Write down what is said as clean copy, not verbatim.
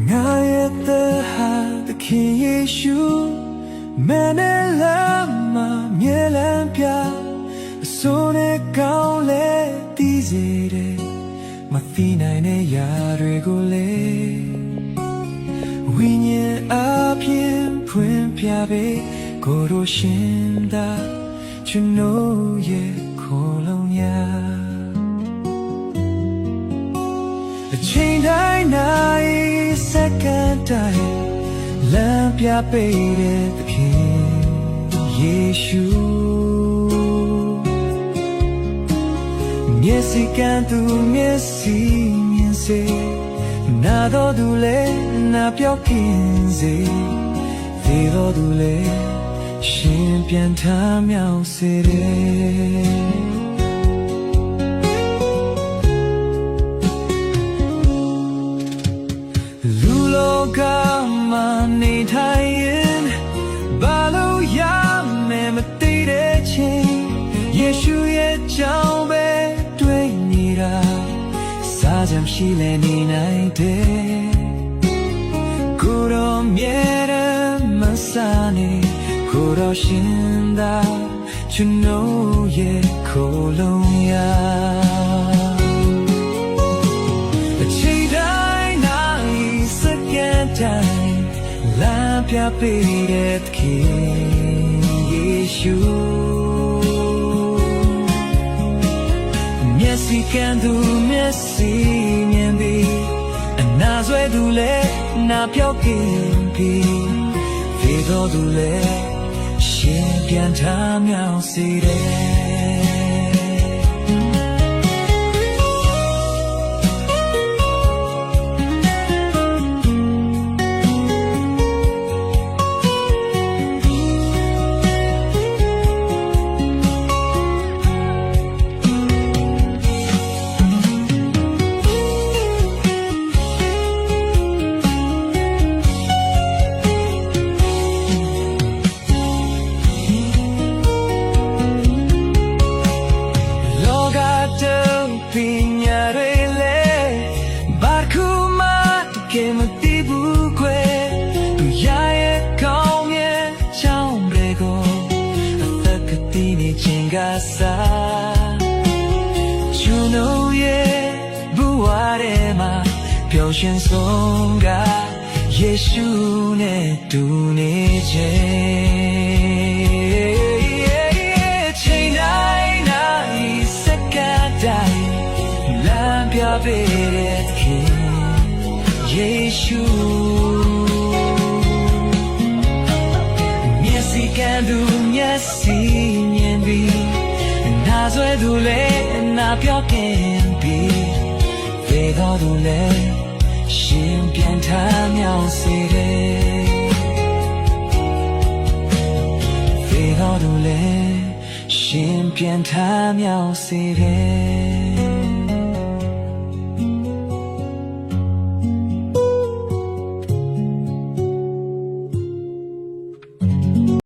ငါရဲ့သက်ဟာသခင်ယေရှုမနဲ့လာမမြဲလမ်းပြအစိုးနဲ့ကောင်းလဲတည်စေတယ်မသိနိုင်တဲ့ຢာတွေကိုလေဝိညာဉ်အပြင်ဖွင့်ပြပေးကိုယ်တို့ရှင်သာကျွန်တော်ရဲ့ခိုးလုံးညာအချိန်တိုင်းနိုင်စက္ကန့်တိုင်းလမ်းပြပေးတဲ့သခင်ယေရှုမျက်စိကန်းသူမျက်စိမြင်စေနာတော်သူလည်းနာပြောကင်းစေသေတော်သူလည်းရှင်ပြန်ထမြောက်စေတယ်လူလောကမှာနေထိုင်ရင်ဘာလို့ရမယ်မသိတဲ့ချင်းယေရှုရဲ့ကြောင့်ပဲတွေ့နေတာစားကြရှိလဲနေနိုင်တယ်ကိုယ်တော်မြဲတယ်မဆာနေကိုယ်တော်ရှင်သာကျွန်တော်ရဲ့ခိုးလုံးရာအချိန်တိုင်းနိုင်စက္ကန့်တိုင်းလမ်းပြပေးတဲ့သခင်ယေရှုမျက်စိကန်းသူမျက်စိမြင်ပြီးအနာဆွဲသူလည်းနာပြောကင်းပြီးသေတော်သူလည်းရှင်ပြန်ထမြောက်စေတယ်ပညာတွေလေဘာခုမှတကယ်မသိဘူးခွဲသူရရဲ့ကောင်းမြတ်ချောင်းတွေကိုအသက်ကတိနေခြင်းကစားကျွန်တော်ရဲ့ဘဝထဲမှာပျော်ရွှင်ဆုံးကယေရှုနဲ့တူနေခြင်းချိန်တိုင်းနိုင်စက္ကန့်တိုင်းပြပေးတဲ့သခင်ယေရှုမျက်စိကန်းသူမျက်စိမြင်ပြီးနာဆွဲသူလည်းနာပြောကင်းပြီးသေတော်သူလည်းရှင်ပြန်ထမြောက်စေတယ်သေတော်သူလည်းရှင်ပြန်ထမြောက်စေတယ်